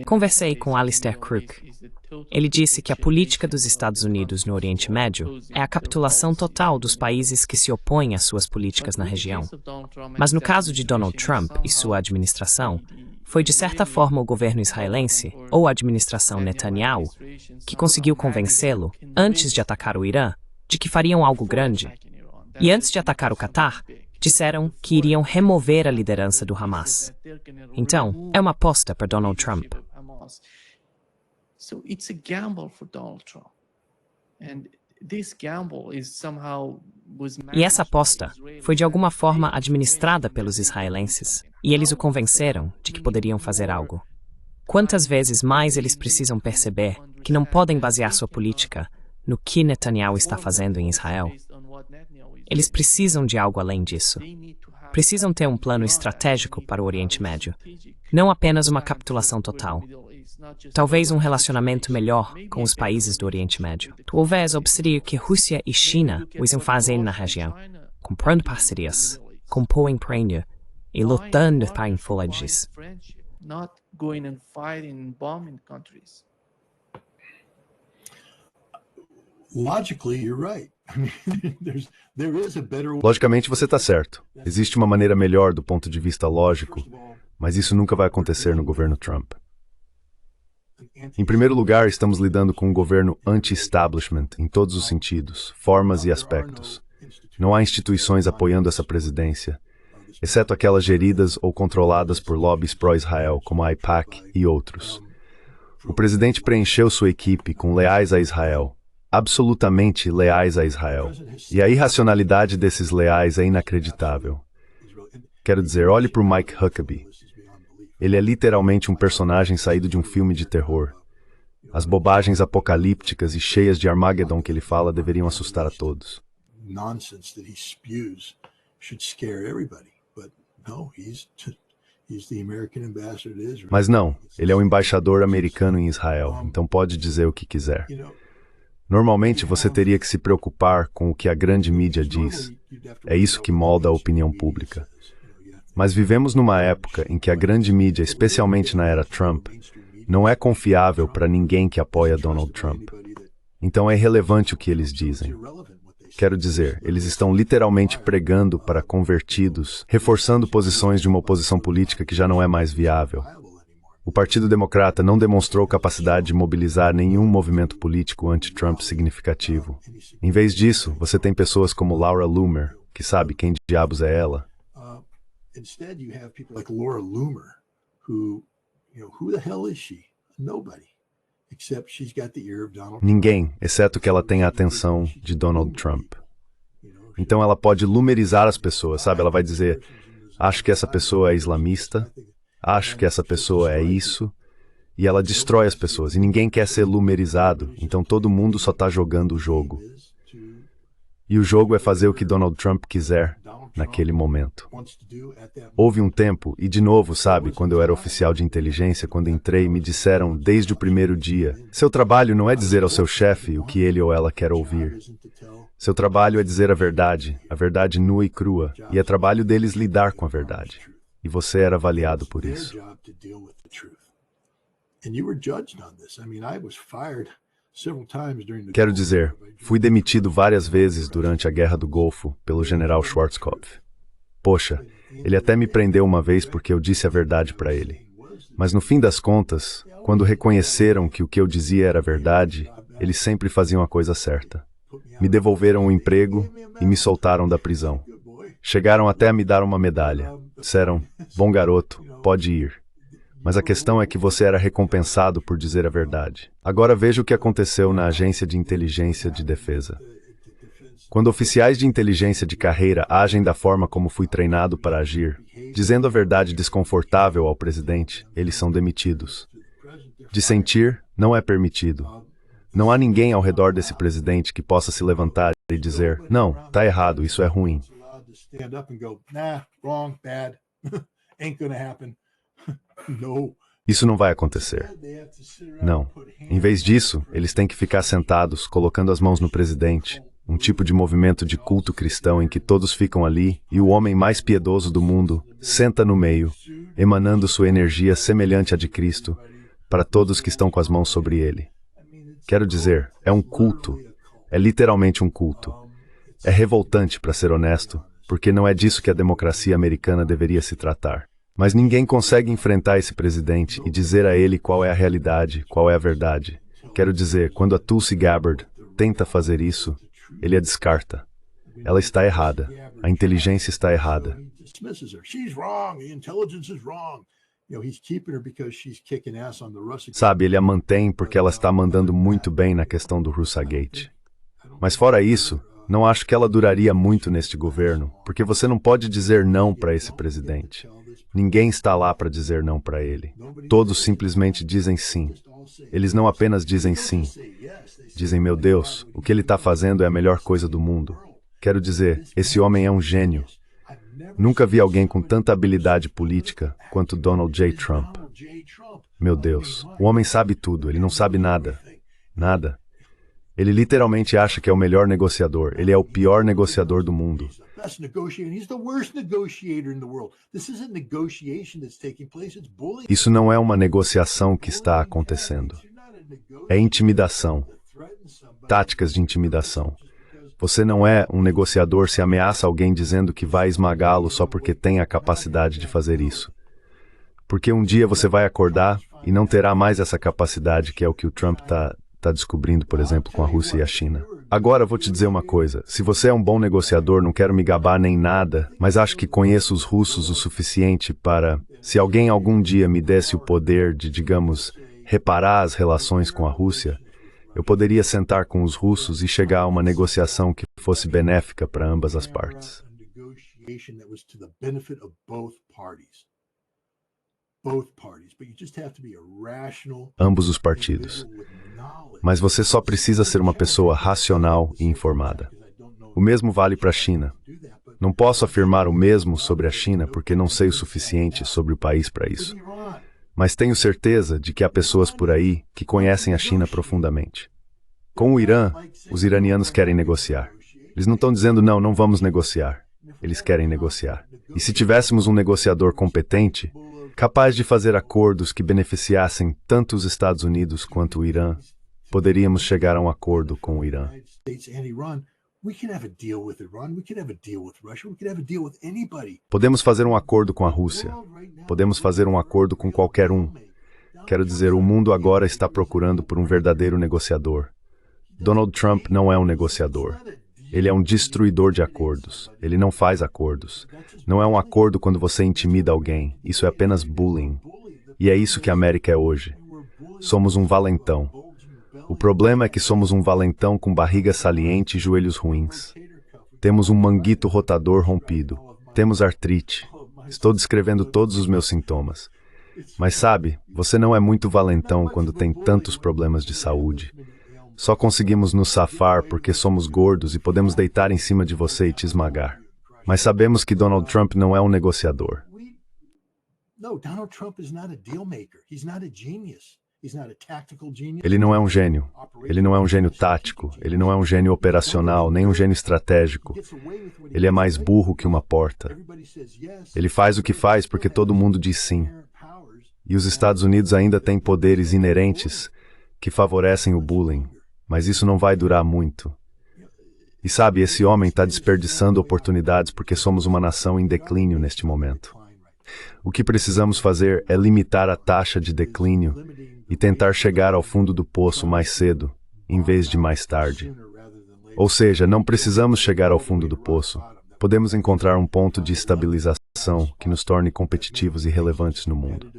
Conversei com Alistair Crook. Ele disse que a política dos Estados Unidos no Oriente Médio é a capitulação total dos países que se opõem às suas políticas na região. Mas no caso de Donald Trump e sua administração, foi de certa forma o governo israelense, ou a administração Netanyahu, que conseguiu convencê-lo, antes de atacar o Irã, de que fariam algo grande. E antes de atacar o Catar, disseram que iriam remover a liderança do Hamas. Então, é uma aposta para Donald Trump. E essa aposta foi de alguma forma administrada pelos israelenses, e eles o convenceram de que poderiam fazer algo. Quantas vezes mais eles precisam perceber que não podem basear sua política no que Netanyahu está fazendo em Israel? Eles precisam de algo além disso. Precisam ter um plano estratégico para o Oriente Médio, não apenas uma capitulação total. Talvez um relacionamento melhor com os países do Oriente Médio. Talvez observe que Rússia e China usam fazendo na região, comprando parcerias, compõem prêmio e lutando para influências. Logicamente, você está certo. Existe uma maneira melhor do ponto de vista lógico, mas isso nunca vai acontecer no governo Trump. Em primeiro lugar, estamos lidando com um governo anti-establishment em todos os sentidos, formas e aspectos. Não há instituições apoiando essa presidência, exceto aquelas geridas ou controladas por lobbies pró-Israel, como a AIPAC e outros. O presidente preencheu sua equipe com leais a Israel, absolutamente leais a Israel. E a irracionalidade desses leais é inacreditável. Quero dizer, olhe para o Mike Huckabee. Ele é literalmente um personagem saído de um filme de terror. As bobagens apocalípticas e cheias de Armageddon que ele fala deveriam assustar a todos. Mas não, ele é o embaixador americano em Israel, então pode dizer o que quiser. Normalmente você teria que se preocupar com o que a grande mídia diz. É isso que molda a opinião pública. Mas vivemos numa época em que a grande mídia, especialmente na era Trump, não é confiável para ninguém que apoia Donald Trump. Então é irrelevante o que eles dizem. Quero dizer, eles estão literalmente pregando para convertidos, reforçando posições de uma oposição política que já não é mais viável. O Partido Democrata não demonstrou capacidade de mobilizar nenhum movimento político anti-Trump significativo. Em vez disso, você tem pessoas como Laura Loomer, que sabe quem diabos é ela. Instead, you have people like Laura Loomer, who the hell is she? Nobody. Except she's got the ear of Donald Trump. Ninguém, exceto que ela tenha a atenção de Donald Trump. Então ela pode lumerizar as pessoas, sabe? Ela vai dizer, acho que essa pessoa é islamista, acho que essa pessoa é isso, e ela destrói as pessoas. E ninguém quer ser lumerizado, então todo mundo só está jogando o jogo. E o jogo é fazer o que Donald Trump quiser naquele momento. Houve um tempo, e de novo, sabe, quando eu era oficial de inteligência, quando entrei, me disseram desde o primeiro dia, seu trabalho não é dizer ao seu chefe o que ele ou ela quer ouvir. Seu trabalho é dizer a verdade nua e crua, e é trabalho deles lidar com a verdade. E você era avaliado por isso. Quero dizer, fui demitido várias vezes durante a Guerra do Golfo pelo general Schwarzkopf. Poxa, ele até me prendeu uma vez porque eu disse a verdade para ele. Mas no fim das contas, quando reconheceram que o que eu dizia era verdade, eles sempre faziam a coisa certa. Me devolveram o emprego e me soltaram da prisão. Chegaram até a me dar uma medalha. Disseram, bom garoto, pode ir. Mas a questão é que você era recompensado por dizer a verdade. Agora veja o que aconteceu na Agência de Inteligência de Defesa. Quando oficiais de inteligência de carreira agem da forma como fui treinado para agir, dizendo a verdade desconfortável ao presidente, eles são demitidos. Dissentir não é permitido. Não há ninguém ao redor desse presidente que possa se levantar e dizer, não, tá errado, isso é ruim. Isso não vai acontecer. Não. Em vez disso, eles têm que ficar sentados, colocando as mãos no presidente, um tipo de movimento de culto cristão em que todos ficam ali e o homem mais piedoso do mundo senta no meio, emanando sua energia semelhante à de Cristo para todos que estão com as mãos sobre ele. Quero dizer, é um culto, é literalmente um culto. É revoltante, para ser honesto, porque não é disso que a democracia americana deveria se tratar. Mas ninguém consegue enfrentar esse presidente e dizer a ele qual é a realidade, qual é a verdade. Quero dizer, quando a Tulsi Gabbard tenta fazer isso, ele a descarta. Ela está errada. A inteligência está errada. Sabe, ele a mantém porque ela está mandando muito bem na questão do Russagate. Mas fora isso, não acho que ela duraria muito neste governo, porque você não pode dizer não para esse presidente. Ninguém está lá para dizer não para ele. Todos simplesmente dizem sim. Eles não apenas dizem sim. Dizem, meu Deus, o que ele está fazendo é a melhor coisa do mundo. Quero dizer, esse homem é um gênio. Nunca vi alguém com tanta habilidade política quanto Donald J. Trump. Meu Deus, o homem sabe tudo, ele não sabe nada. Nada. Ele literalmente acha que é o melhor negociador. Ele é o pior negociador do mundo. Isso não é uma negociação que está acontecendo. É intimidação. Táticas de intimidação. Você não é um negociador se ameaça alguém dizendo que vai esmagá-lo só porque tem a capacidade de fazer isso. Porque um dia você vai acordar e não terá mais essa capacidade, que é o que o Trump está descobrindo, por exemplo, com a Rússia e a China. Agora, vou te dizer uma coisa. Se você é um bom negociador, não quero me gabar nem nada, mas acho que conheço os russos o suficiente para, se alguém algum dia me desse o poder de, digamos, reparar as relações com a Rússia, eu poderia sentar com os russos e chegar a uma negociação que fosse benéfica para ambas as partes. Ambos os partidos. Mas você só precisa ser uma pessoa racional e informada. O mesmo vale para a China. Não posso afirmar o mesmo sobre a China porque não sei o suficiente sobre o país para isso. Mas tenho certeza de que há pessoas por aí que conhecem a China profundamente. Com o Irã, os iranianos querem negociar. Eles não estão dizendo, não, não vamos negociar. Eles querem negociar. E se tivéssemos um negociador competente, capaz de fazer acordos que beneficiassem tanto os Estados Unidos quanto o Irã, poderíamos chegar a um acordo com o Irã. Podemos fazer um acordo com a Rússia. Podemos fazer um acordo com qualquer um. Quero dizer, o mundo agora está procurando por um verdadeiro negociador. Donald Trump não é um negociador. Ele é um destruidor de acordos. Ele não faz acordos. Não é um acordo quando você intimida alguém. Isso é apenas bullying. E é isso que a América é hoje. Somos um valentão. O problema é que somos um valentão com barriga saliente e joelhos ruins. Temos um manguito rotador rompido. Temos artrite. Estou descrevendo todos os meus sintomas. Mas sabe, você não é muito valentão quando tem tantos problemas de saúde. Só conseguimos nos safar porque somos gordos e podemos deitar em cima de você e te esmagar. Mas sabemos que Donald Trump não é um negociador. Ele não é um gênio. Ele não é um gênio tático. Ele não é um gênio operacional, nem um gênio estratégico. Ele é mais burro que uma porta. Ele faz o que faz porque todo mundo diz sim. E os Estados Unidos ainda têm poderes inerentes que favorecem o bullying. Mas isso não vai durar muito. E sabe, esse homem está desperdiçando oportunidades porque somos uma nação em declínio neste momento. O que precisamos fazer é limitar a taxa de declínio e tentar chegar ao fundo do poço mais cedo, em vez de mais tarde. Ou seja, não precisamos chegar ao fundo do poço. Podemos encontrar um ponto de estabilização que nos torne competitivos e relevantes no mundo.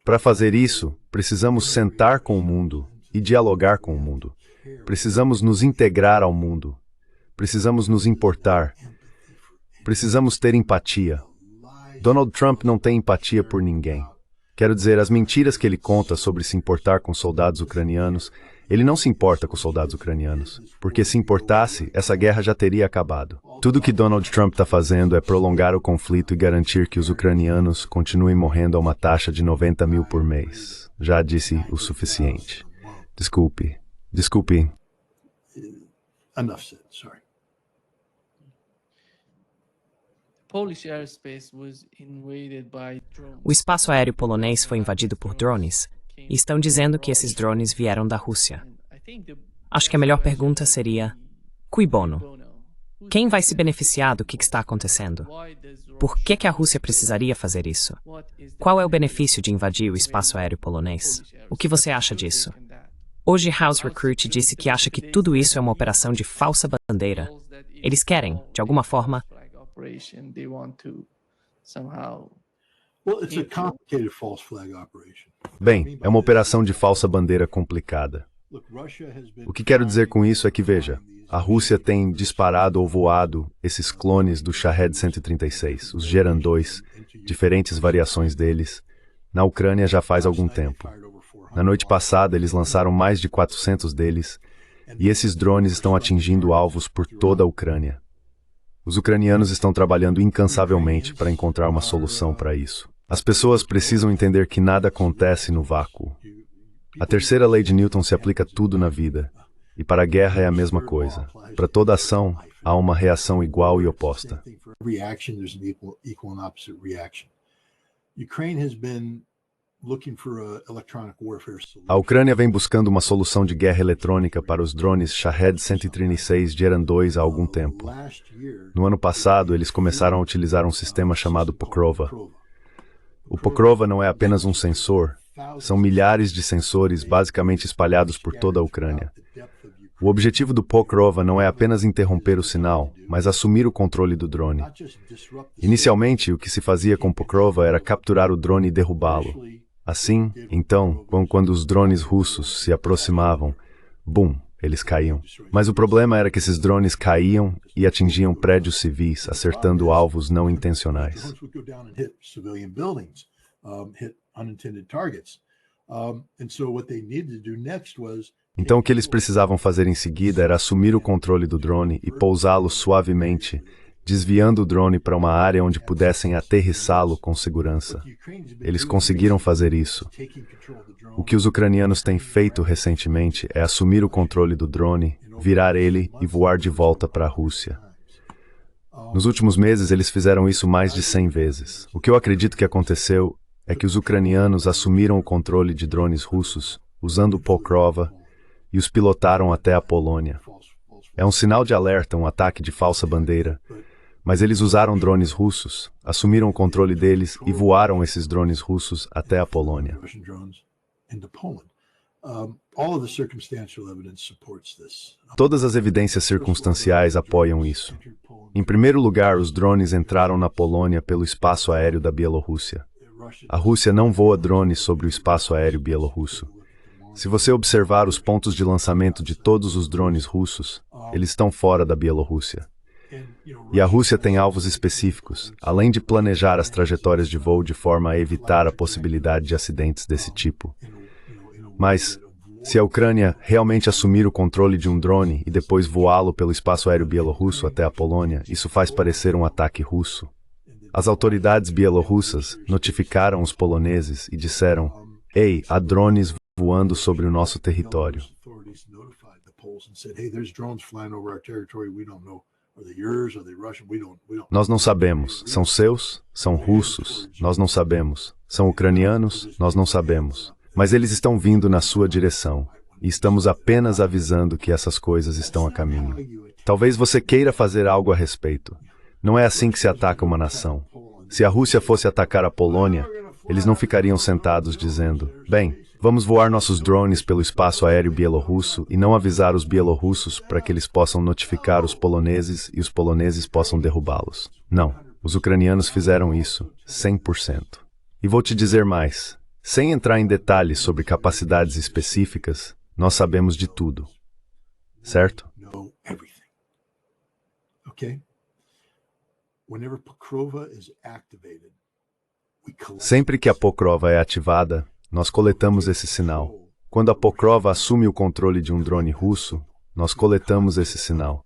Para fazer isso, precisamos sentar com o mundo e dialogar com o mundo. Precisamos nos integrar ao mundo. Precisamos nos importar. Precisamos ter empatia. Donald Trump não tem empatia por ninguém. Quero dizer, as mentiras que ele conta sobre se importar com soldados ucranianos, ele não se importa com soldados ucranianos. Porque se importasse, essa guerra já teria acabado. Tudo que Donald Trump está fazendo é prolongar o conflito e garantir que os ucranianos continuem morrendo a uma taxa de 90 mil por mês. já disse o suficiente. Desculpe. Enough said, sorry. O espaço aéreo polonês foi invadido por drones, e estão dizendo que esses drones vieram da Rússia. Acho que a melhor pergunta seria: cui bono? Quem vai se beneficiar do que está acontecendo? Por que a Rússia precisaria fazer isso? Qual é o benefício de invadir o espaço aéreo polonês? O que você acha disso? Hoje House Recruit disse que acha que tudo isso é uma operação de falsa bandeira. Eles querem, de alguma forma... Well, it's a complicated false flag operation. Bem, é uma operação de falsa bandeira complicada. O que quero dizer com isso é que, veja, a Rússia tem disparado ou voado esses clones do Shahed 136, os Geran 2, diferentes variações deles, na Ucrânia já faz algum tempo. Na noite passada, eles lançaram mais de 400 deles, e esses drones estão atingindo alvos por toda a Ucrânia. Os ucranianos estão trabalhando incansavelmente para encontrar uma solução para isso. As pessoas precisam entender que nada acontece no vácuo. A terceira lei de Newton se aplica a tudo na vida. E para a guerra é a mesma coisa. Para toda ação, há uma reação igual e oposta. A Ucrânia vem buscando uma solução de guerra eletrônica para os drones Shahed 136 Geran 2 há algum tempo. No ano passado, eles começaram a utilizar um sistema chamado Pokrova. O Pokrova não é apenas um sensor, são milhares de sensores basicamente espalhados por toda a Ucrânia. O objetivo do Pokrova não é apenas interromper o sinal, mas assumir o controle do drone. Inicialmente, o que se fazia com Pokrova era capturar o drone e derrubá-lo. Assim, então, quando os drones russos se aproximavam, bum, eles caíam. Mas o problema era que esses drones caíam e atingiam prédios civis, acertando alvos não intencionais. Então o que eles precisavam fazer em seguida era assumir o controle do drone e pousá-lo suavemente, desviando o drone para uma área onde pudessem aterrissá-lo com segurança. Eles conseguiram fazer isso. O que os ucranianos têm feito recentemente é assumir o controle do drone, virar ele e voar de volta para a Rússia. Nos últimos meses, eles fizeram isso mais de 100 vezes. O que eu acredito que aconteceu é que os ucranianos assumiram o controle de drones russos, usando o Pokrova, e os pilotaram até a Polônia. É um sinal de alerta, um ataque de falsa bandeira, mas eles usaram drones russos, assumiram o controle deles e voaram esses drones russos até a Polônia. Todas as evidências circunstanciais apoiam isso. Em primeiro lugar, os drones entraram na Polônia pelo espaço aéreo da Bielorrússia. A Rússia não voa drones sobre o espaço aéreo bielorrusso. Se você observar os pontos de lançamento de todos os drones russos, eles estão fora da Bielorrússia. E a Rússia tem alvos específicos, além de planejar as trajetórias de voo de forma a evitar a possibilidade de acidentes desse tipo. Mas, se a Ucrânia realmente assumir o controle de um drone e depois voá-lo pelo espaço aéreo bielorrusso até a Polônia, isso faz parecer um ataque russo. As autoridades bielorrussas notificaram os poloneses e disseram: "Ei, há drones voando sobre o nosso território." Nós não sabemos. São seus? São russos? Nós não sabemos. São ucranianos? Nós não sabemos. Mas eles estão vindo na sua direção. E estamos apenas avisando que essas coisas estão a caminho. Talvez você queira fazer algo a respeito. Não é assim que se ataca uma nação. Se a Rússia fosse atacar a Polônia, eles não ficariam sentados dizendo: "Bem, vamos voar nossos drones pelo espaço aéreo bielorrusso e não avisar os bielorrussos para que eles possam notificar os poloneses e os poloneses possam derrubá-los." Não, os ucranianos fizeram isso 100%. E vou te dizer mais. Sem entrar em detalhes sobre capacidades específicas, nós sabemos de tudo. Certo? Sempre que a Pokrova é ativada, nós coletamos esse sinal. Quando a Pokrova assume o controle de um drone russo, nós coletamos esse sinal.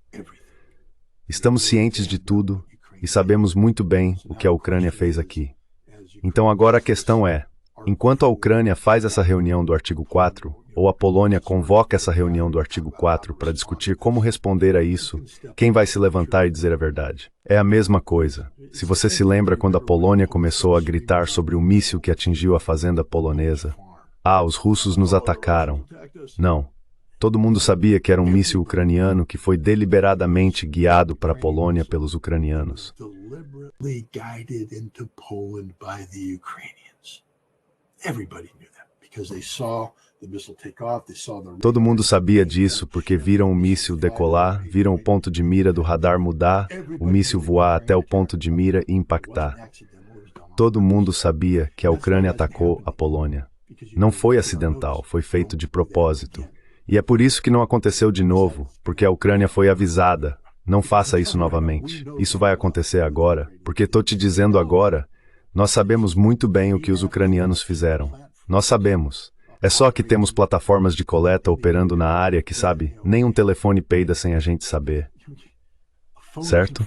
Estamos cientes de tudo e sabemos muito bem o que a Ucrânia fez aqui. Então agora a questão é: Enquanto a Ucrânia faz essa reunião do artigo 4, ou a Polônia convoca essa reunião do artigo 4 para discutir como responder a isso, quem vai se levantar e dizer a verdade? É a mesma coisa. Se você se lembra quando a Polônia começou a gritar sobre o míssil que atingiu a fazenda polonesa. Ah, os russos nos atacaram. Não. Todo mundo sabia que era um míssil ucraniano que foi deliberadamente guiado para a Polônia pelos ucranianos. Todo mundo sabia disso porque viram o míssil decolar, viram o ponto de mira do radar mudar, o míssil voar até o ponto de mira e impactar. Todo mundo sabia que a Ucrânia atacou a Polônia. Não foi acidental, foi feito de propósito. E é por isso que não aconteceu de novo, porque a Ucrânia foi avisada. Não faça isso novamente. Isso vai acontecer agora, porque estou te dizendo agora. Nós sabemos muito bem o que os ucranianos fizeram. Nós sabemos. É só que temos plataformas de coleta operando na área que, sabe, nem um telefone peida sem a gente saber. Certo?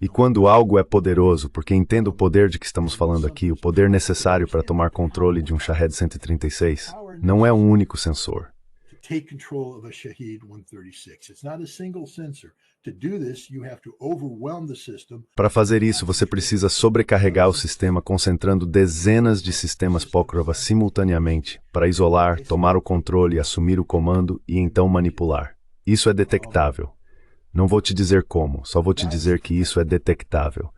E quando algo é poderoso, porque entendo o poder de que estamos falando aqui, o poder necessário para tomar controle de um Shahed 136, não é um único sensor. Para fazer isso, você precisa sobrecarregar o sistema concentrando dezenas de sistemas Pokrova simultaneamente para isolar, tomar o controle, assumir o comando e então manipular. Isso é detectável. Não vou te dizer como, só vou te dizer que isso é detectável.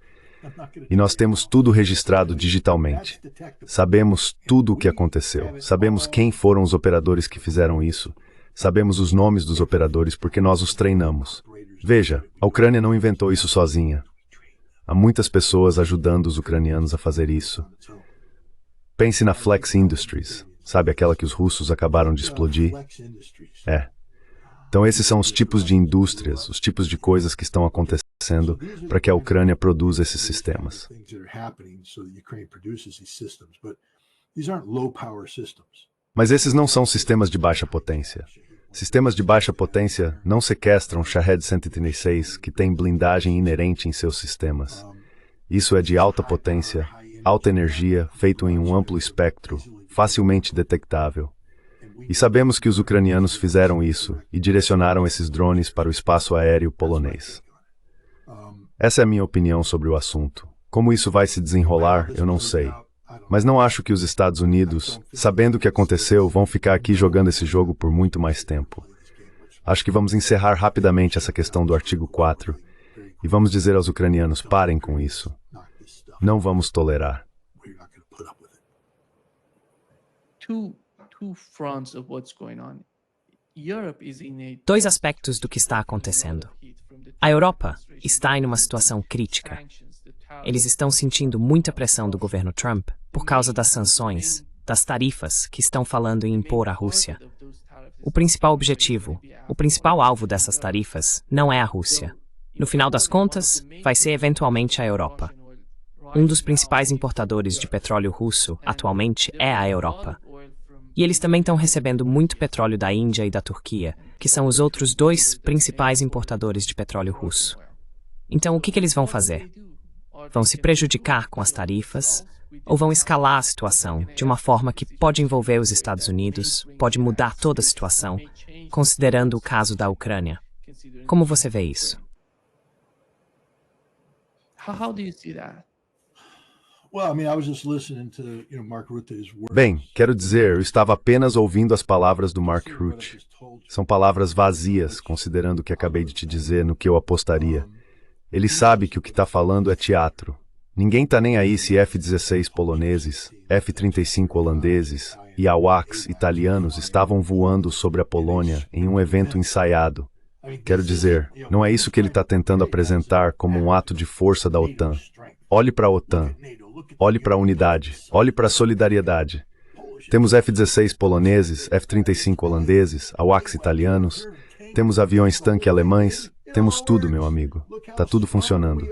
E nós temos tudo registrado digitalmente. Sabemos tudo o que aconteceu. Sabemos quem foram os operadores que fizeram isso. Sabemos os nomes dos operadores porque nós os treinamos. Veja, a Ucrânia não inventou isso sozinha. Há muitas pessoas ajudando os ucranianos a fazer isso. Pense na Flex Industries. Sabe aquela que os russos acabaram de explodir? É. Então esses são os tipos de indústrias, os tipos de coisas que estão acontecendo para que a Ucrânia produza esses sistemas. Mas esses não são sistemas de baixa potência. Sistemas de baixa potência não sequestram Shahed 136, que tem blindagem inerente em seus sistemas. Isso é de alta potência, alta energia, feito em um amplo espectro, facilmente detectável. E sabemos que os ucranianos fizeram isso e direcionaram esses drones para o espaço aéreo polonês. Essa é a minha opinião sobre o assunto. Como isso vai se desenrolar, eu não sei. Mas não acho que os Estados Unidos, sabendo o que aconteceu, vão ficar aqui jogando esse jogo por muito mais tempo. Acho que vamos encerrar rapidamente essa questão do artigo 4 e vamos dizer aos ucranianos, parem com isso. Não vamos tolerar. Dois aspectos do que está acontecendo. A Europa está em uma situação crítica. Eles estão sentindo muita pressão do governo Trump por causa das sanções, das tarifas que estão falando em impor à Rússia. O principal objetivo, o principal alvo dessas tarifas não é a Rússia. No final das contas, vai ser eventualmente a Europa. Um dos principais importadores de petróleo russo atualmente é a Europa. E eles também estão recebendo muito petróleo da Índia e da Turquia, que são os outros dois principais importadores de petróleo russo. Então, o que eles vão fazer? Vão se prejudicar com as tarifas ou vão escalar a situação de uma forma que pode envolver os Estados Unidos, pode mudar toda a situação, considerando o caso da Ucrânia? Como você vê isso? Bem, quero dizer, eu estava apenas ouvindo as palavras do Mark Rutte. São palavras vazias, considerando o que acabei de te dizer, no que eu apostaria. Ele sabe que o que está falando é teatro. Ninguém está nem aí se F-16 poloneses, F-35 holandeses e AWACS italianos estavam voando sobre a Polônia em um evento ensaiado. Quero dizer, não é isso que ele está tentando apresentar como um ato de força da OTAN. Olhe para a OTAN. Olhe para a unidade. Olhe para a solidariedade. Temos F-16 poloneses, F-35 holandeses, AWACS italianos. Temos aviões-tanque alemães. Temos tudo, meu amigo. Está tudo funcionando.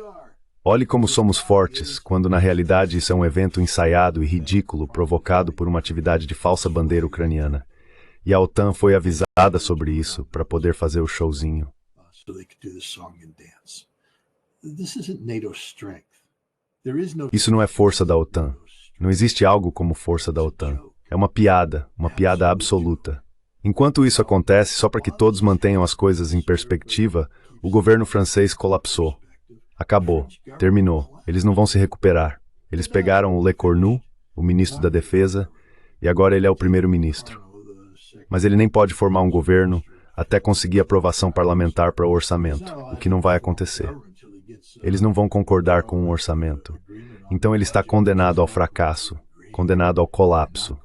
Olhe como somos fortes, quando na realidade isso é um evento ensaiado e ridículo provocado por uma atividade de falsa bandeira ucraniana. E a OTAN foi avisada sobre isso para poder fazer o showzinho. Isso não é força da OTAN. Não existe algo como força da OTAN. É uma piada absoluta. Enquanto isso acontece, só para que todos mantenham as coisas em perspectiva, o governo francês colapsou. Acabou. Terminou. Eles não vão se recuperar. Eles pegaram o Le Cornu, o ministro da Defesa, e agora ele é o primeiro-ministro. Mas ele nem pode formar um governo até conseguir aprovação parlamentar para o orçamento, o que não vai acontecer. Eles não vão concordar com um orçamento. Então ele está condenado ao fracasso, condenado ao colapso.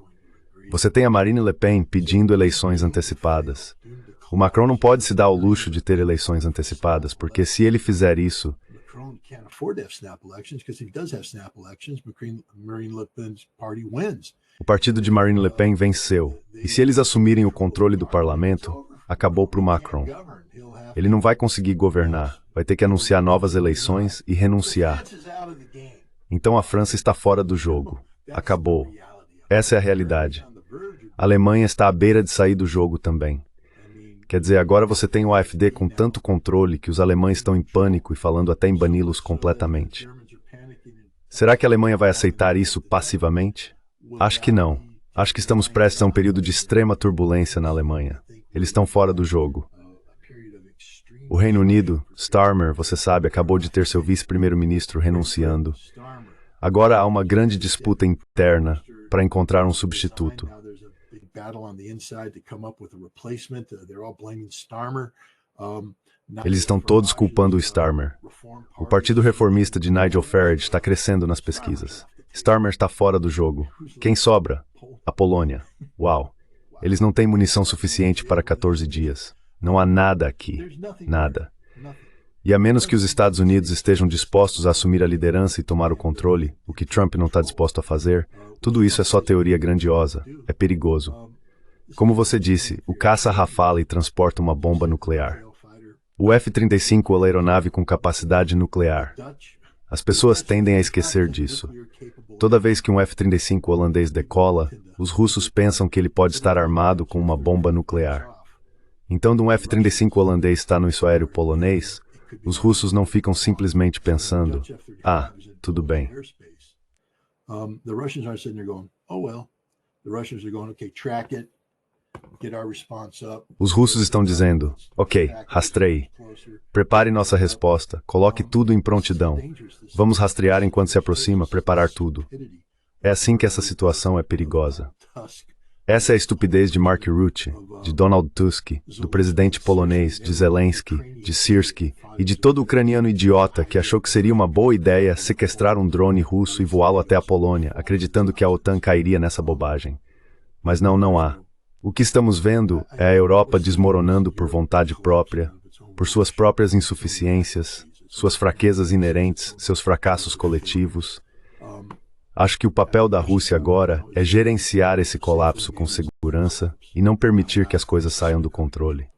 Você tem a Marine Le Pen pedindo eleições antecipadas. O Macron não pode se dar ao luxo de ter eleições antecipadas, porque se ele fizer isso, o partido de Marine Le Pen venceu. E se eles assumirem o controle do parlamento, acabou para o Macron. Ele não vai conseguir governar. Vai ter que anunciar novas eleições e renunciar. Então a França está fora do jogo. Acabou. Essa é a realidade. A Alemanha está à beira de sair do jogo também. Quer dizer, agora você tem o AfD com tanto controle que os alemães estão em pânico e falando até em bani-los completamente. Será que a Alemanha vai aceitar isso passivamente? Acho que não. Acho que estamos prestes a um período de extrema turbulência na Alemanha. Eles estão fora do jogo. O Reino Unido, Starmer, você sabe, acabou de ter seu vice-primeiro-ministro renunciando. Agora há uma grande disputa interna para encontrar um substituto. Eles estão todos culpando o Starmer. O Partido Reformista de Nigel Farage está crescendo nas pesquisas. Starmer está fora do jogo. Quem sobra? A Polônia. Uau! Eles não têm munição suficiente para 14 dias. Não há nada aqui. Nada. E a menos que os Estados Unidos estejam dispostos a assumir a liderança e tomar o controle, o que Trump não está disposto a fazer, tudo isso é só teoria grandiosa. É perigoso. Como você disse, o caça Rafale transporta uma bomba nuclear. O F-35 é uma aeronave com capacidade nuclear. As pessoas tendem a esquecer disso. Toda vez que um F-35 holandês decola, os russos pensam que ele pode estar armado com uma bomba nuclear. Então, de um F-35 holandês estar no aéreo polonês, os russos não ficam simplesmente pensando, tudo bem. Os russos estão dizendo, ok, rastreie. Prepare nossa resposta, coloque tudo em prontidão. Vamos rastrear enquanto se aproxima, preparar tudo. É assim que essa situação é perigosa. Essa é a estupidez de Mark Rutte, de Donald Tusk, do presidente polonês, de Zelensky, de Sirski e de todo ucraniano idiota que achou que seria uma boa ideia sequestrar um drone russo e voá-lo até a Polônia, acreditando que a OTAN cairia nessa bobagem. Mas não há. O que estamos vendo é a Europa desmoronando por vontade própria, por suas próprias insuficiências, suas fraquezas inerentes, seus fracassos coletivos. Acho que o papel da Rússia agora é gerenciar esse colapso com segurança e não permitir que as coisas saiam do controle.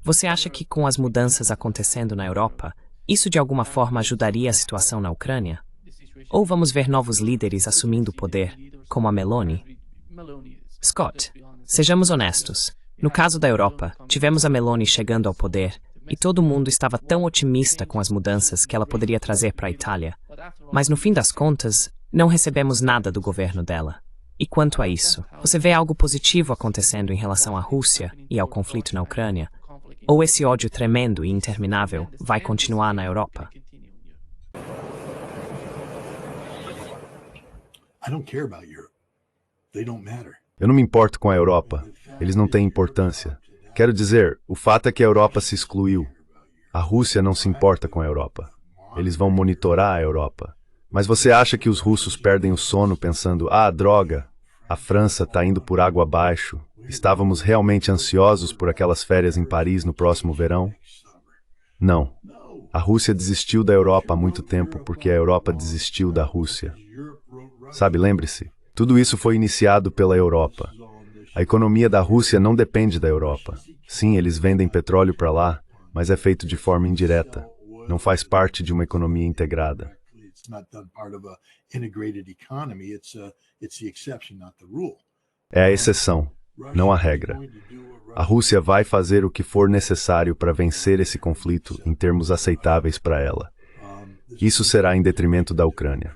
Você acha que com as mudanças acontecendo na Europa, isso de alguma forma ajudaria a situação na Ucrânia? Ou vamos ver novos líderes assumindo o poder, como a Meloni? Scott, sejamos honestos. No caso da Europa, tivemos a Meloni chegando ao poder e todo mundo estava tão otimista com as mudanças que ela poderia trazer para a Itália. Mas no fim das contas, não recebemos nada do governo dela. E quanto a isso, você vê algo positivo acontecendo em relação à Rússia e ao conflito na Ucrânia? Ou esse ódio tremendo e interminável vai continuar na Europa? Eu não me importo com a Europa. Eles não têm importância. Quero dizer, o fato é que a Europa se excluiu. A Rússia não se importa com a Europa. Eles vão monitorar a Europa. Mas você acha que os russos perdem o sono pensando, droga, a França está indo por água abaixo. Estávamos realmente ansiosos por aquelas férias em Paris no próximo verão? Não. A Rússia desistiu da Europa há muito tempo porque a Europa desistiu da Rússia. Sabe, lembre-se, tudo isso foi iniciado pela Europa. A economia da Rússia não depende da Europa. Sim, eles vendem petróleo para lá, mas é feito de forma indireta. Não faz parte de uma economia integrada. É a exceção, não a regra. A Rússia vai fazer o que for necessário para vencer esse conflito em termos aceitáveis para ela. Isso será em detrimento da Ucrânia.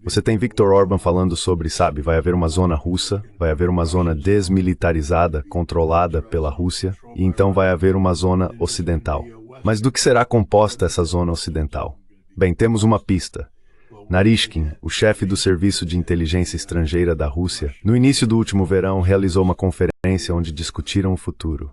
Você tem Viktor Orbán falando sobre, sabe, vai haver uma zona russa, vai haver uma zona desmilitarizada, controlada pela Rússia, e então vai haver uma zona ocidental. Mas do que será composta essa zona ocidental? Bem, temos uma pista. Naryshkin, o chefe do Serviço de Inteligência Estrangeira da Rússia, no início do último verão realizou uma conferência onde discutiram o futuro.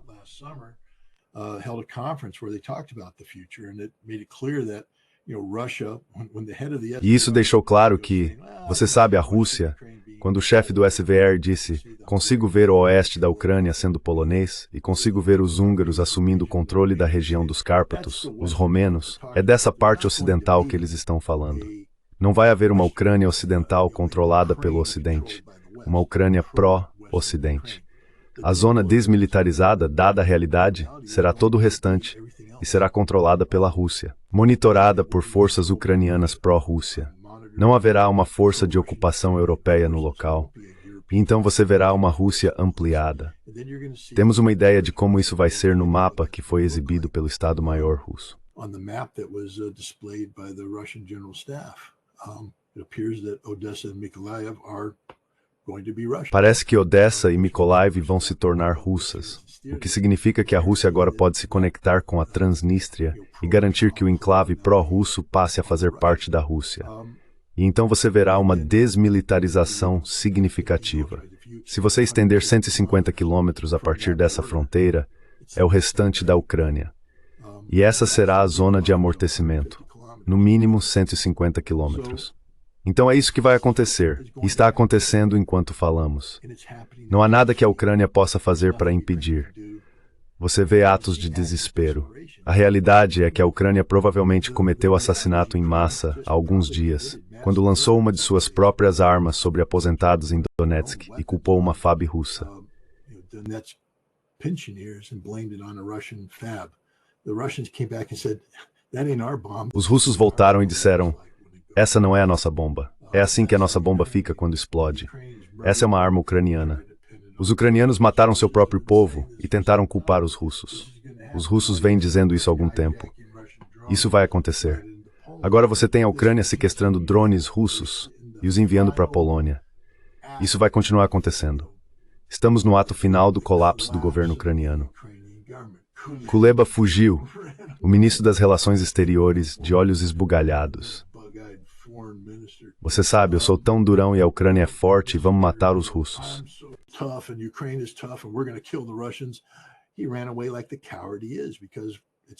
E isso deixou claro que, você sabe, a Rússia, quando o chefe do SVR disse, consigo ver o oeste da Ucrânia sendo polonês e consigo ver os húngaros assumindo o controle da região dos Cárpatos, os romenos, é dessa parte ocidental que eles estão falando. Não vai haver uma Ucrânia ocidental controlada pelo Ocidente, uma Ucrânia pró-Ocidente. A zona desmilitarizada, dada a realidade, será todo o restante e será controlada pela Rússia, monitorada por forças ucranianas pró-Rússia. Não haverá uma força de ocupação europeia no local, e então você verá uma Rússia ampliada. Temos uma ideia de como isso vai ser no mapa que foi exibido pelo Estado-Maior russo. Parece que Odessa e Mykolaiv vão se tornar russas, o que significa que a Rússia agora pode se conectar com a Transnistria e garantir que o enclave pró-russo passe a fazer parte da Rússia. E então você verá uma desmilitarização significativa. Se você estender 150 quilômetros a partir dessa fronteira, é o restante da Ucrânia. E essa será a zona de amortecimento, no mínimo 150 quilômetros. Então é isso que vai acontecer, e está acontecendo enquanto falamos. Não há nada que a Ucrânia possa fazer para impedir. Você vê atos de desespero. A realidade é que a Ucrânia provavelmente cometeu assassinato em massa há alguns dias, quando lançou uma de suas próprias armas sobre aposentados em Donetsk e culpou uma FAB russa. Os russos voltaram e disseram, essa não é a nossa bomba. É assim que a nossa bomba fica quando explode. Essa é uma arma ucraniana. Os ucranianos mataram seu próprio povo e tentaram culpar os russos. Os russos vêm dizendo isso há algum tempo. Isso vai acontecer. Agora você tem a Ucrânia sequestrando drones russos e os enviando para a Polônia. Isso vai continuar acontecendo. Estamos no ato final do colapso do governo ucraniano. Kuleba fugiu, o ministro das Relações Exteriores, de olhos esbugalhados. Você sabe, eu sou tão durão e a Ucrânia é forte e vamos matar os russos.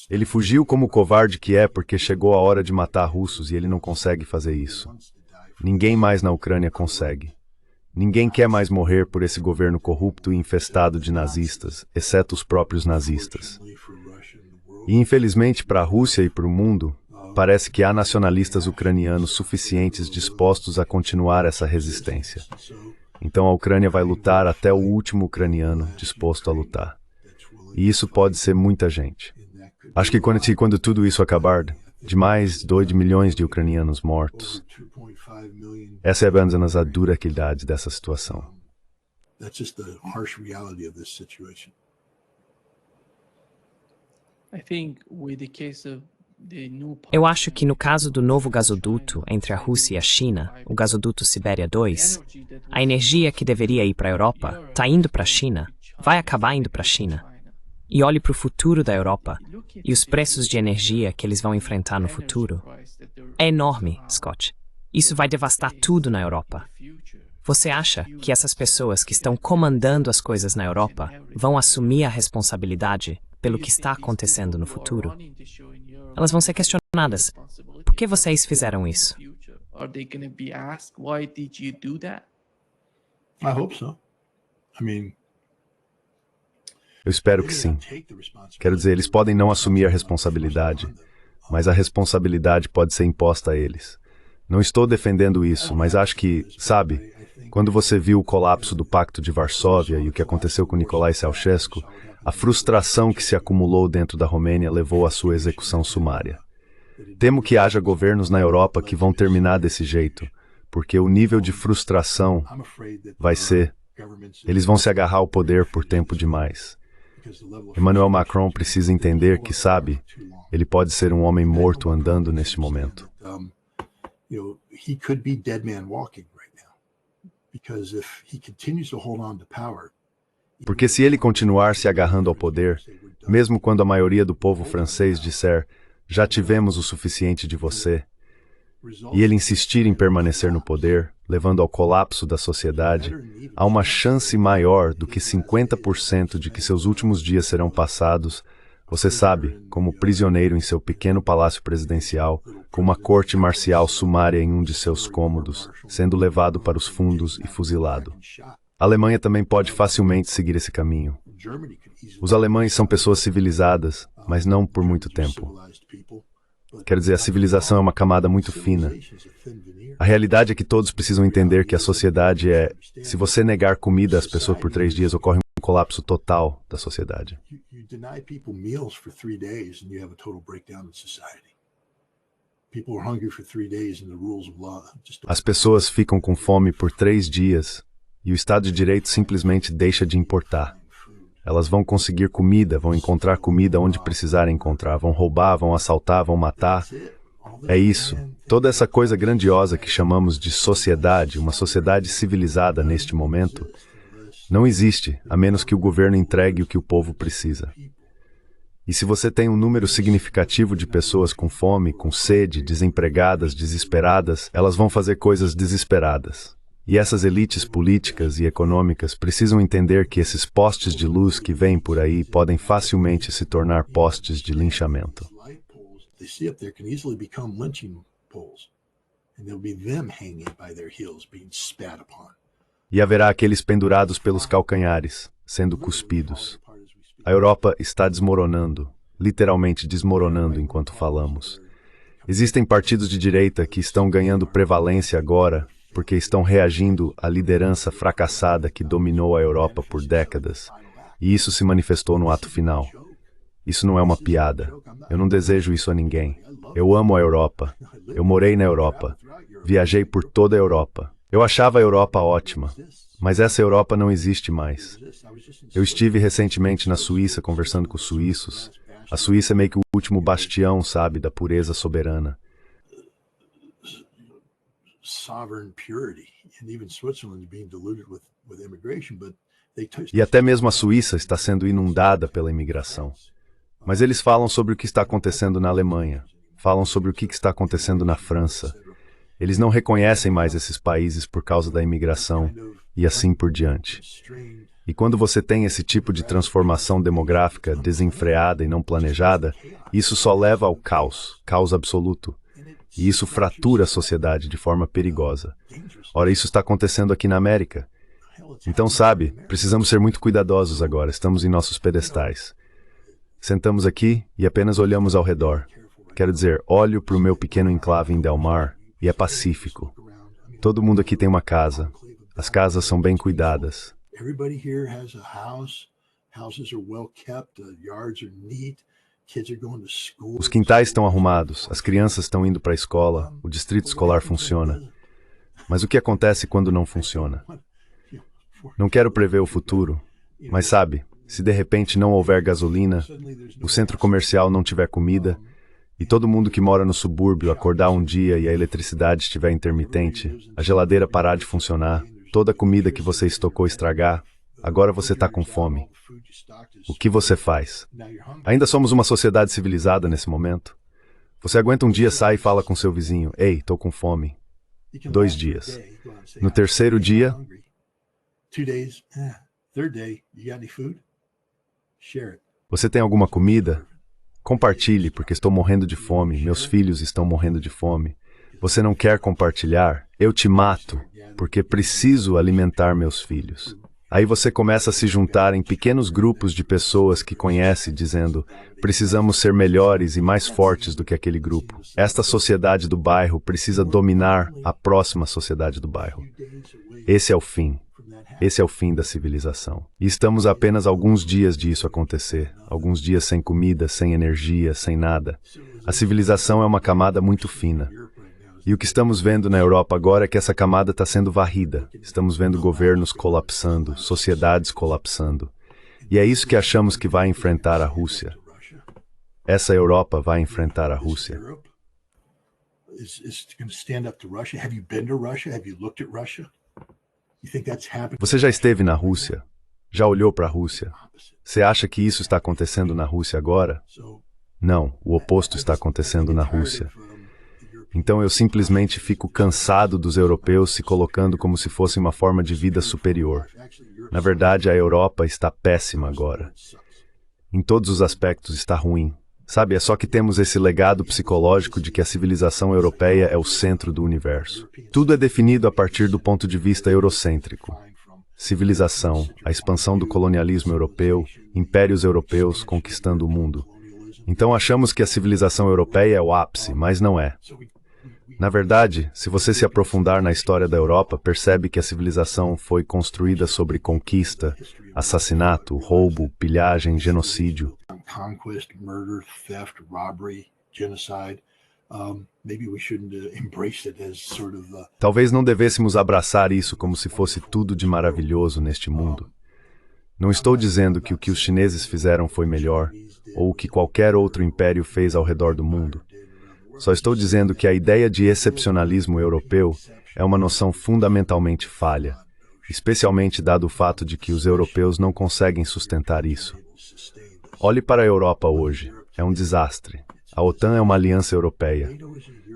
Ele fugiu como o covarde que é porque chegou a hora de matar russos e ele não consegue fazer isso. Ninguém mais na Ucrânia consegue. Ninguém quer mais morrer por esse governo corrupto e infestado de nazistas, exceto os próprios nazistas. E infelizmente para a Rússia e para o mundo, parece que há nacionalistas ucranianos suficientes dispostos a continuar essa resistência. Então a Ucrânia vai lutar até o último ucraniano disposto a lutar. E isso pode ser muita gente. Acho que quando tudo isso acabar, de mais de 2 milhões de ucranianos mortos. Essa é apenas a dura realidade dessa situação. Eu acho que no caso do novo gasoduto entre a Rússia e a China, o gasoduto Sibéria 2, a energia que deveria ir para a Europa está indo para a China, vai acabar indo para a China. E olhe para o futuro da Europa e os preços de energia que eles vão enfrentar no futuro. É enorme, Scott. Isso vai devastar tudo na Europa. Você acha que essas pessoas que estão comandando as coisas na Europa vão assumir a responsabilidade pelo que está acontecendo no futuro? Elas vão ser questionadas. Por que vocês fizeram isso? Eu espero que sim. Quero dizer, eles podem não assumir a responsabilidade, mas a responsabilidade pode ser imposta a eles. Não estou defendendo isso, mas acho que, sabe, quando você viu o colapso do Pacto de Varsóvia e o que aconteceu com Nicolae Ceausescu, a frustração que se acumulou dentro da Romênia levou à sua execução sumária. Temo que haja governos na Europa que vão terminar desse jeito, porque o nível de frustração vai ser... Eles vão se agarrar ao poder por tempo demais. Emmanuel Macron precisa entender que, sabe, ele pode ser um homem morto andando neste momento. He could be dead man walking right now. Because if he continues to hold on to power, porque se ele continuar se agarrando ao poder, mesmo quando a maioria do povo francês disser, já tivemos o suficiente de você, e ele insistir em permanecer no poder, levando ao colapso da sociedade, há uma chance maior do que 50% de que seus últimos dias serão passados, você sabe, como prisioneiro em seu pequeno palácio presidencial, com uma corte marcial sumária em um de seus cômodos, sendo levado para os fundos e fuzilado. A Alemanha também pode facilmente seguir esse caminho. Os alemães são pessoas civilizadas, mas não por muito tempo. Quer dizer, a civilização é uma camada muito fina. A realidade é que todos precisam entender que a sociedade é... Se você negar comida às pessoas por 3 dias, ocorre um colapso total da sociedade. As pessoas ficam com fome por 3 dias e o Estado de Direito simplesmente deixa de importar. Elas vão conseguir comida, vão encontrar comida onde precisarem encontrar, vão roubar, vão assaltar, vão matar. É isso. Toda essa coisa grandiosa que chamamos de sociedade, uma sociedade civilizada neste momento, não existe, a menos que o governo entregue o que o povo precisa. E se você tem um número significativo de pessoas com fome, com sede, desempregadas, desesperadas, elas vão fazer coisas desesperadas. E essas elites políticas e econômicas precisam entender que esses postes de luz que vêm por aí podem facilmente se tornar postes de linchamento. E haverá aqueles pendurados pelos calcanhares, sendo cuspidos. A Europa está desmoronando, literalmente desmoronando enquanto falamos. Existem partidos de direita que estão ganhando prevalência agora, porque estão reagindo à liderança fracassada que dominou a Europa por décadas. E isso se manifestou no ato final. Isso não é uma piada. Eu não desejo isso a ninguém. Eu amo a Europa. Eu morei na Europa. Viajei por toda a Europa. Eu achava a Europa ótima. Mas essa Europa não existe mais. Eu estive recentemente na Suíça conversando com os suíços. A Suíça é meio que o último bastião, sabe, da pureza soberana. E até mesmo a Suíça está sendo inundada pela imigração. Mas eles falam sobre o que está acontecendo na Alemanha, falam sobre o que está acontecendo na França. Eles não reconhecem mais esses países por causa da imigração e assim por diante. E quando você tem esse tipo de transformação demográfica desenfreada e não planejada, isso só leva ao caos, caos absoluto. E isso fratura a sociedade de forma perigosa. Ora, isso está acontecendo aqui na América. Então, sabe, precisamos ser muito cuidadosos agora, estamos em nossos pedestais. Sentamos aqui e apenas olhamos ao redor. Quero dizer, olho para o meu pequeno enclave em Del Mar e é pacífico. Todo mundo aqui tem uma casa. As casas são bem cuidadas. Os quintais estão arrumados, as crianças estão indo para a escola, o distrito escolar funciona. Mas o que acontece quando não funciona? Não quero prever o futuro, mas sabe, se de repente não houver gasolina, o centro comercial não tiver comida, e todo mundo que mora no subúrbio acordar um dia e a eletricidade estiver intermitente, a geladeira parar de funcionar, toda a comida que você estocou estragar, agora você está com fome. O que você faz? Ainda somos uma sociedade civilizada nesse momento? Você aguenta um dia, sai e fala com seu vizinho, ei, estou com fome. 2 dias. No terceiro dia, você tem alguma comida? Compartilhe, porque estou morrendo de fome, meus filhos estão morrendo de fome. Você não quer compartilhar? Eu te mato, porque preciso alimentar meus filhos. Aí você começa a se juntar em pequenos grupos de pessoas que conhece, dizendo, precisamos ser melhores e mais fortes do que aquele grupo. Esta sociedade do bairro precisa dominar a próxima sociedade do bairro. Esse é o fim. Esse é o fim da civilização. E estamos a apenas alguns dias disso acontecer. Alguns dias sem comida, sem energia, sem nada. A civilização é uma camada muito fina. E o que estamos vendo na Europa agora é que essa camada está sendo varrida. Estamos vendo governos colapsando, sociedades colapsando. E é isso que achamos que vai enfrentar a Rússia. Essa Europa vai enfrentar a Rússia. Você já esteve na Rússia? Já olhou para a Rússia? Você acha que isso está acontecendo na Rússia agora? Não, o oposto está acontecendo na Rússia. Então eu simplesmente fico cansado dos europeus se colocando como se fosse uma forma de vida superior. Na verdade, a Europa está péssima agora. Em todos os aspectos está ruim. Sabe, é só que temos esse legado psicológico de que a civilização europeia é o centro do universo. Tudo é definido a partir do ponto de vista eurocêntrico. Civilização, a expansão do colonialismo europeu, impérios europeus conquistando o mundo. Então achamos que a civilização europeia é o ápice, mas não é. Na verdade, se você se aprofundar na história da Europa, percebe que a civilização foi construída sobre conquista, assassinato, roubo, pilhagem, genocídio. Conquest, murder, theft, robbery, genocide. Maybe we shouldn't embrace it as sort of Talvez não devêssemos abraçar isso como se fosse tudo de maravilhoso neste mundo. Não estou dizendo que o que os chineses fizeram foi melhor, ou o que qualquer outro império fez ao redor do mundo. Só estou dizendo que a ideia de excepcionalismo europeu é uma noção fundamentalmente falha, especialmente dado o fato de que os europeus não conseguem sustentar isso. Olhe para a Europa hoje. É um desastre. A OTAN é uma aliança europeia.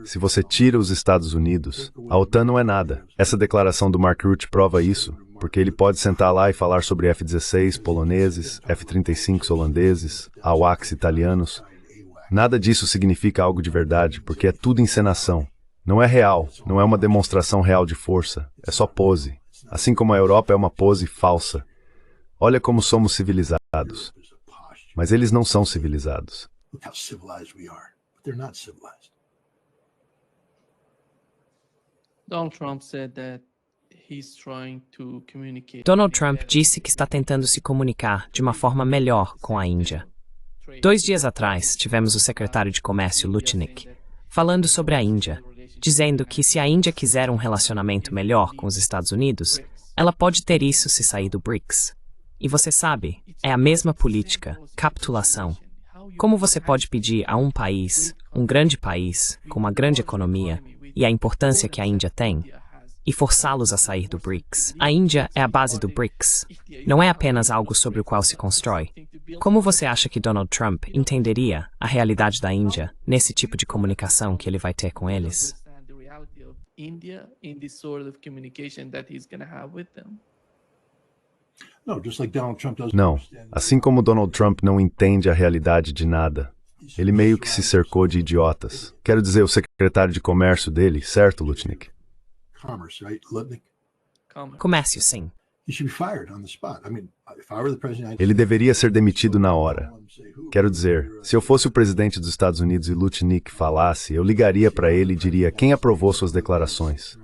Se você tira os Estados Unidos, a OTAN não é nada. Essa declaração do Mark Rutte prova isso, porque ele pode sentar lá e falar sobre F-16 poloneses, F-35 holandeses, AWACS italianos. Nada disso significa algo de verdade, porque é tudo encenação. Não é real, não é uma demonstração real de força, é só pose. Assim como a Europa é uma pose falsa. Olha como somos civilizados. Mas eles não são civilizados. Donald Trump disse que está tentando se comunicar de uma forma melhor com a Índia. 2 dias atrás, tivemos o secretário de Comércio, Lutnick, falando sobre a Índia, dizendo que se a Índia quiser um relacionamento melhor com os Estados Unidos, ela pode ter isso se sair do BRICS. E você sabe, é a mesma política, capitulação. Como você pode pedir a um país, um grande país, com uma grande economia, e a importância que a Índia tem, e forçá-los a sair do BRICS? A Índia é a base do BRICS. Não é apenas algo sobre o qual se constrói. Como você acha que Donald Trump entenderia a realidade da Índia nesse tipo de comunicação que ele vai ter com eles? Não, assim como Donald Trump não entende a realidade de nada, ele meio que se cercou de idiotas. Quero dizer, o secretário de comércio dele, certo, Lutnick? Comércio, sim. Ele deveria ser demitido na hora. Quero dizer, se eu fosse o presidente dos Estados Unidos e Lutnick falasse, eu ligaria para ele e diria quem aprovou suas declarações.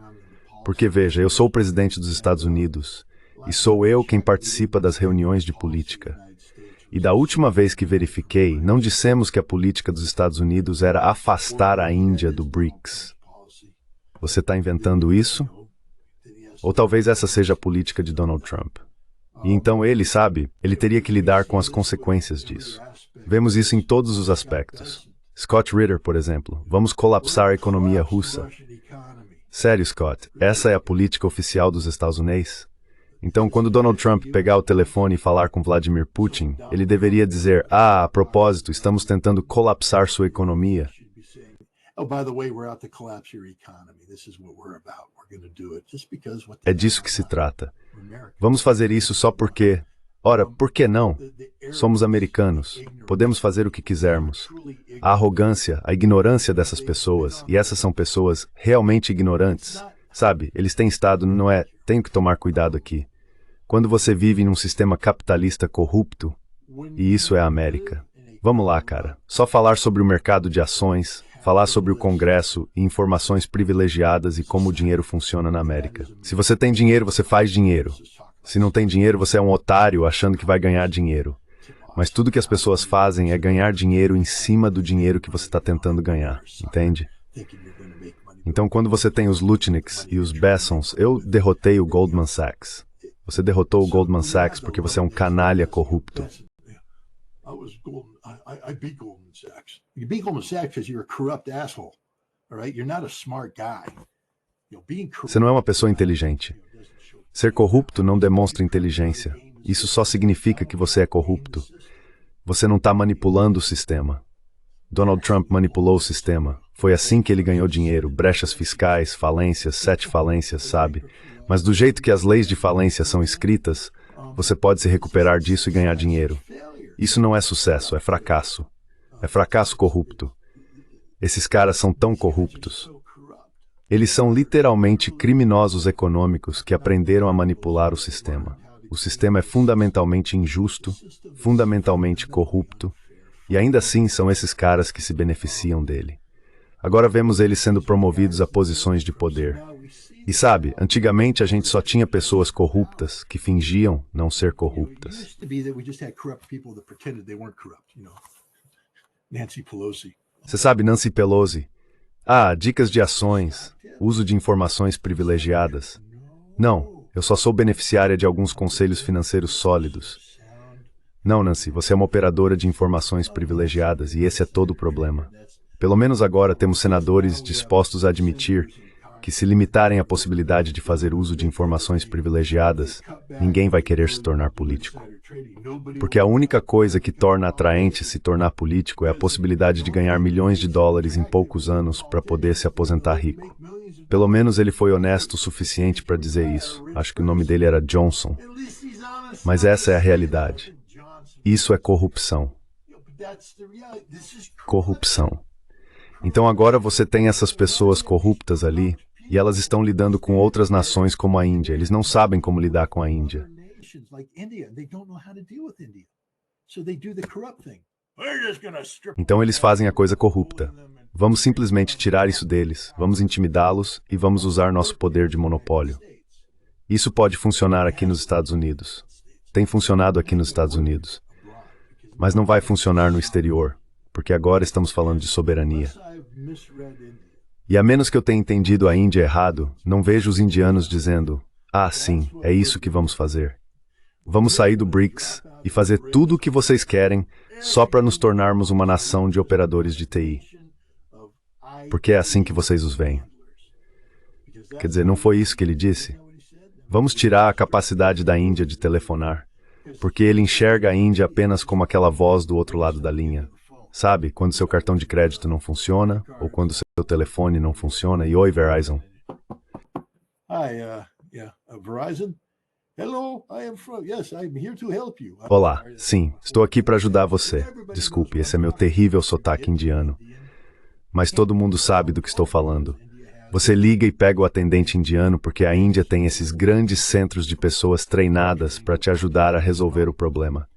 Porque veja, eu sou o presidente dos Estados Unidos e sou eu quem participa das reuniões de política. E da última vez que verifiquei, não dissemos que a política dos Estados Unidos era afastar a Índia do BRICS. Você está inventando isso? Ou talvez essa seja a política de Donald Trump. E então ele, sabe, ele teria que lidar com as consequências disso. Vemos isso em todos os aspectos. Scott Ritter, por exemplo, vamos colapsar a economia russa. Sério, Scott, essa é a política oficial dos Estados Unidos? Então, quando Donald Trump pegar o telefone e falar com Vladimir Putin, ele deveria dizer, a propósito, estamos tentando colapsar sua economia. É disso que se trata. Vamos fazer isso só porque... Ora, por que não? Somos americanos. Podemos fazer o que quisermos. A arrogância, a ignorância dessas pessoas, e essas são pessoas realmente ignorantes. Sabe, eles têm estado, não é... Tenho que tomar cuidado aqui. Quando você vive num sistema capitalista corrupto, e isso é a América. Vamos lá, cara. Só falar sobre o mercado de ações, falar sobre o Congresso e informações privilegiadas e como o dinheiro funciona na América. Se você tem dinheiro, você faz dinheiro. Se não tem dinheiro, você é um otário achando que vai ganhar dinheiro. Mas tudo que as pessoas fazem é ganhar dinheiro em cima do dinheiro que você está tentando ganhar, entende? Então, quando você tem os Lutnicks e os Bessons, eu derrotei o Goldman Sachs. Você derrotou o Goldman Sachs porque você é um canalha corrupto. I beat Goldman Sachs. You beat Goldman Sachs because you're a corrupt asshole. All right? You're not a smart guy. Você não é uma pessoa inteligente. Ser corrupto não demonstra inteligência. Isso só significa que você é corrupto. Você não está manipulando o sistema. Donald Trump manipulou o sistema. Foi assim que ele ganhou dinheiro, brechas fiscais, falências, 7 falências, sabe? Mas do jeito que as leis de falência são escritas, você pode se recuperar disso e ganhar dinheiro. Isso não é sucesso, é fracasso. É fracasso corrupto. Esses caras são tão corruptos. Eles são literalmente criminosos econômicos que aprenderam a manipular o sistema. O sistema é fundamentalmente injusto, fundamentalmente corrupto, e ainda assim são esses caras que se beneficiam dele. Agora vemos eles sendo promovidos a posições de poder. E sabe, antigamente a gente só tinha pessoas corruptas que fingiam não ser corruptas. Você sabe, Nancy Pelosi? Dicas de ações, uso de informações privilegiadas. Não, eu só sou beneficiária de alguns conselhos financeiros sólidos. Não, Nancy, você é uma operadora de informações privilegiadas e esse é todo o problema. Pelo menos agora temos senadores dispostos a admitir que se limitarem à possibilidade de fazer uso de informações privilegiadas, ninguém vai querer se tornar político. Porque a única coisa que torna atraente se tornar político é a possibilidade de ganhar milhões de dólares em poucos anos para poder se aposentar rico. Pelo menos ele foi honesto o suficiente para dizer isso. Acho que o nome dele era Johnson. Mas essa é a realidade. Isso é corrupção. Corrupção. Então agora você tem essas pessoas corruptas ali, e elas estão lidando com outras nações como a Índia. Eles não sabem como lidar com a Índia. Então eles fazem a coisa corrupta. Vamos simplesmente tirar isso deles, vamos intimidá-los e vamos usar nosso poder de monopólio. Isso pode funcionar aqui nos Estados Unidos. Tem funcionado aqui nos Estados Unidos. Mas não vai funcionar no exterior, porque agora estamos falando de soberania. E a menos que eu tenha entendido a Índia errado, não vejo os indianos dizendo, sim, é isso que vamos fazer. Vamos sair do BRICS e fazer tudo o que vocês querem só para nos tornarmos uma nação de operadores de TI. Porque é assim que vocês os veem. Quer dizer, não foi isso que ele disse? Vamos tirar a capacidade da Índia de telefonar, porque ele enxerga a Índia apenas como aquela voz do outro lado da linha. Sabe, quando seu cartão de crédito não funciona, ou quando seu telefone não funciona, e oi, Verizon. Verizon? Hello, yes, I'm here to help you. Olá, sim, estou aqui para ajudar você. Desculpe, esse é meu terrível sotaque indiano. Mas todo mundo sabe do que estou falando. Você liga e pega o atendente indiano porque a Índia tem esses grandes centros de pessoas treinadas para te ajudar a resolver o problema.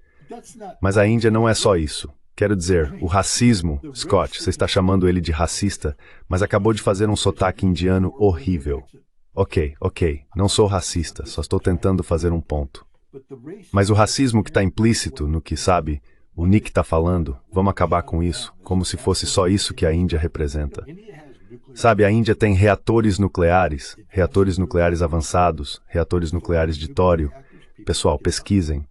Mas a Índia não é só isso. Quero dizer, o racismo, Scott, você está chamando ele de racista, mas acabou de fazer um sotaque indiano horrível. Ok, não sou racista, só estou tentando fazer um ponto. Mas o racismo que está implícito no que, sabe, o Nick está falando, vamos acabar com isso, como se fosse só isso que a Índia representa. Sabe, a Índia tem reatores nucleares avançados, reatores nucleares de tório. Pessoal, pesquisem.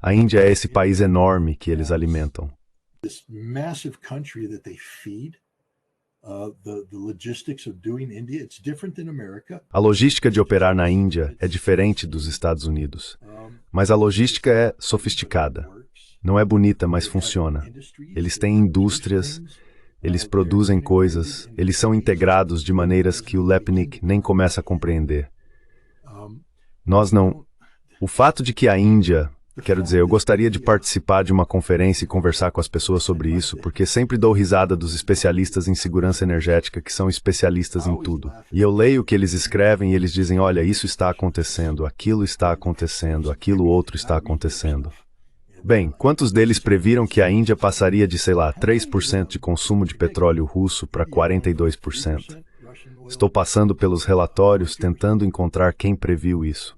A Índia é esse país enorme que eles alimentam. This massive country that they feed, the logistics of doing India, it's different than America. A logística de operar na Índia é diferente dos Estados Unidos, mas a logística é sofisticada. Não é bonita, mas funciona. Eles têm indústrias, eles produzem coisas, eles são integrados de maneiras que o Lepnik nem começa a compreender. Nós não... O fato de que a Índia... Quero dizer, eu gostaria de participar de uma conferência e conversar com as pessoas sobre isso, porque sempre dou risada dos especialistas em segurança energética que são especialistas em tudo. E eu leio o que eles escrevem e eles dizem, olha, isso está acontecendo, aquilo outro está acontecendo. Bem, quantos deles previram que a Índia passaria de, 3% de consumo de petróleo russo para 42%? Estou passando pelos relatórios tentando encontrar quem previu isso.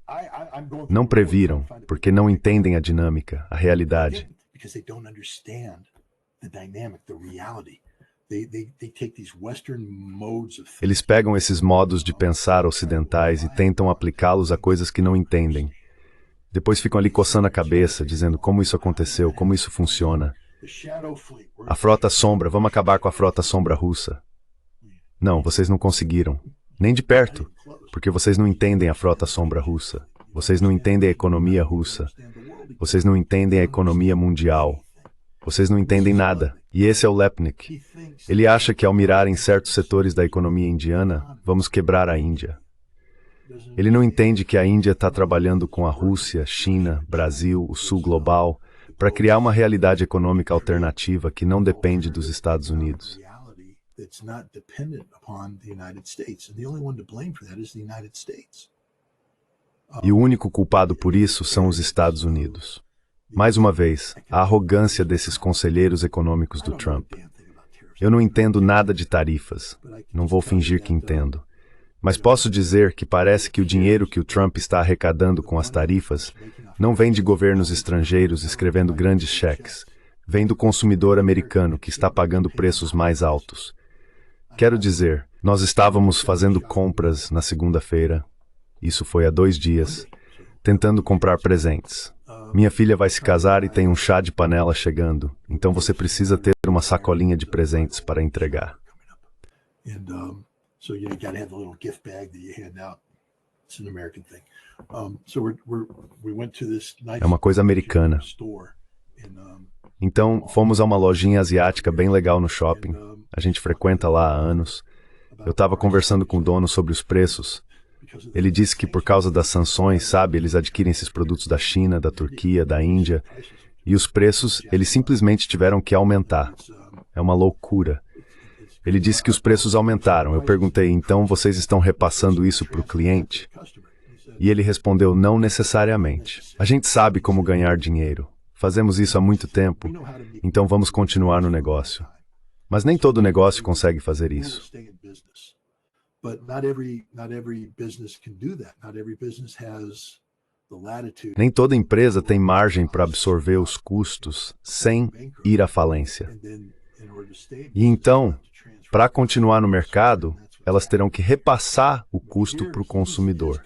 Não previram, porque não entendem a dinâmica, a realidade. Eles pegam esses modos de pensar ocidentais e tentam aplicá-los a coisas que não entendem. Depois ficam ali coçando a cabeça, dizendo como isso aconteceu, como isso funciona. A frota sombra, vamos acabar com a frota sombra russa. Não, vocês não conseguiram. Nem de perto, porque vocês não entendem a frota sombra russa. Vocês não entendem a economia russa. Vocês não entendem a economia mundial. Vocês não entendem nada. E esse é o Lepnik. Ele acha que ao mirar em certos setores da economia indiana, vamos quebrar a Índia. Ele não entende que a Índia está trabalhando com a Rússia, China, Brasil, o Sul Global, para criar uma realidade econômica alternativa que não depende dos Estados Unidos. E o único culpado por isso são os Estados Unidos. Mais uma vez, a arrogância desses conselheiros econômicos do Trump. Eu não entendo nada de tarifas. Não vou fingir que entendo. Mas posso dizer que parece que o dinheiro que o Trump está arrecadando com as tarifas não vem de governos estrangeiros escrevendo grandes cheques. Vem do consumidor americano que está pagando preços mais altos. Quero dizer, nós estávamos fazendo compras na segunda-feira, isso foi há 2 dias, tentando comprar presentes. Minha filha vai se casar e tem um chá de panela chegando, então você precisa ter uma sacolinha de presentes para entregar. So you got to have the little gift bag that you hand out. It's an American thing. We went to this nice É uma coisa americana. store in, Então, fomos a uma lojinha asiática bem legal no shopping. A gente frequenta lá há anos. Eu estava conversando com o dono sobre os preços. Ele disse que por causa das sanções, sabe, eles adquirem esses produtos da China, da Turquia, da Índia. E os preços, eles simplesmente tiveram que aumentar. É uma loucura. Ele disse que os preços aumentaram. Eu perguntei, então vocês estão repassando isso para o cliente? E ele respondeu, não necessariamente. A gente sabe como ganhar dinheiro. Fazemos isso há muito tempo, então vamos continuar no negócio. Mas nem todo negócio consegue fazer isso. Nem toda empresa tem margem para absorver os custos sem ir à falência. E então, para continuar no mercado, elas terão que repassar o custo para o consumidor.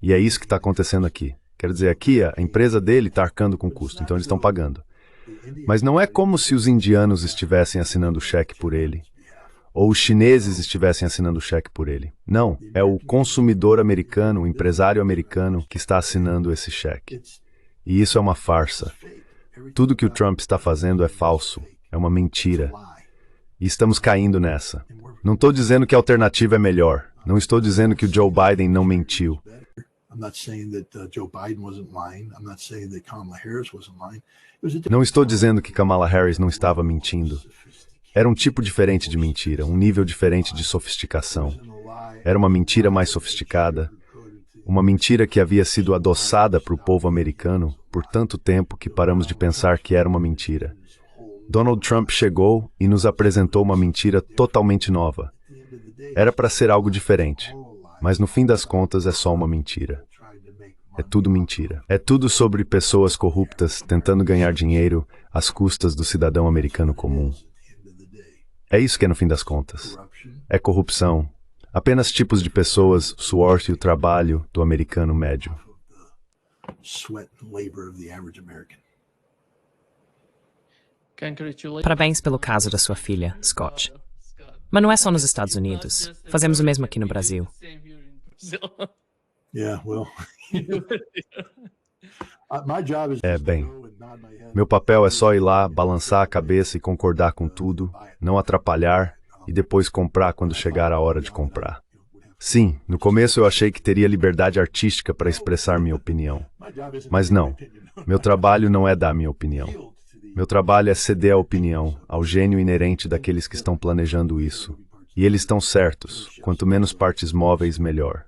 E é isso que está acontecendo aqui. Quer dizer, aqui a empresa dele está arcando com o custo, então eles estão pagando. Mas não é como se os indianos estivessem assinando o cheque por ele, ou os chineses estivessem assinando o cheque por ele. Não, é o consumidor americano, o empresário americano que está assinando esse cheque. E isso é uma farsa. Tudo que o Trump está fazendo é falso, é uma mentira. E estamos caindo nessa. Não estou dizendo que a alternativa é melhor. Não estou dizendo que o Joe Biden não mentiu. Não estou dizendo que Kamala Harris não estava mentindo. Era um tipo diferente de mentira, um nível diferente de sofisticação. Era uma mentira mais sofisticada. Uma mentira que havia sido adoçada para o povo americano por tanto tempo que paramos de pensar que era uma mentira. Donald Trump chegou e nos apresentou uma mentira totalmente nova. Era para ser algo diferente, mas no fim das contas é só uma mentira. É tudo mentira. É tudo sobre pessoas corruptas tentando ganhar dinheiro às custas do cidadão americano comum. É isso que é no fim das contas. É corrupção. Apenas tipos de pessoas, suor e o trabalho do americano médio. Parabéns pelo caso da sua filha, Scott. Mas não é só nos Estados Unidos. Fazemos o mesmo aqui no Brasil. Bem, meu papel é só ir lá, balançar a cabeça e concordar com tudo, não atrapalhar e depois comprar quando chegar a hora de comprar. Sim, no começo eu achei que teria liberdade artística para expressar minha opinião. Mas não, meu trabalho não é dar minha opinião. Meu trabalho é ceder a opinião, ao gênio inerente daqueles que estão planejando isso. E eles estão certos, quanto menos partes móveis, melhor.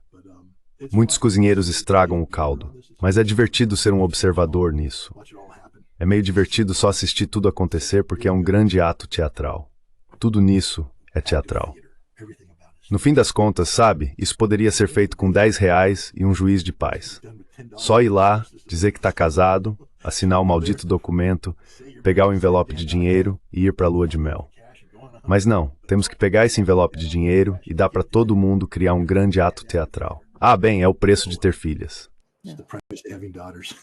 Muitos cozinheiros estragam o caldo, mas é divertido ser um observador nisso. É meio divertido só assistir tudo acontecer porque é um grande ato teatral. Tudo nisso é teatral. No fim das contas, sabe, isso poderia ser feito com R$10 e um juiz de paz. Só ir lá, dizer que está casado, assinar o maldito documento, pegar o envelope de dinheiro e ir para a lua de mel. Mas não, temos que pegar esse envelope de dinheiro e dar para todo mundo criar um grande ato teatral. Ah, bem, é o preço de ter filhas. It's the price of having daughters.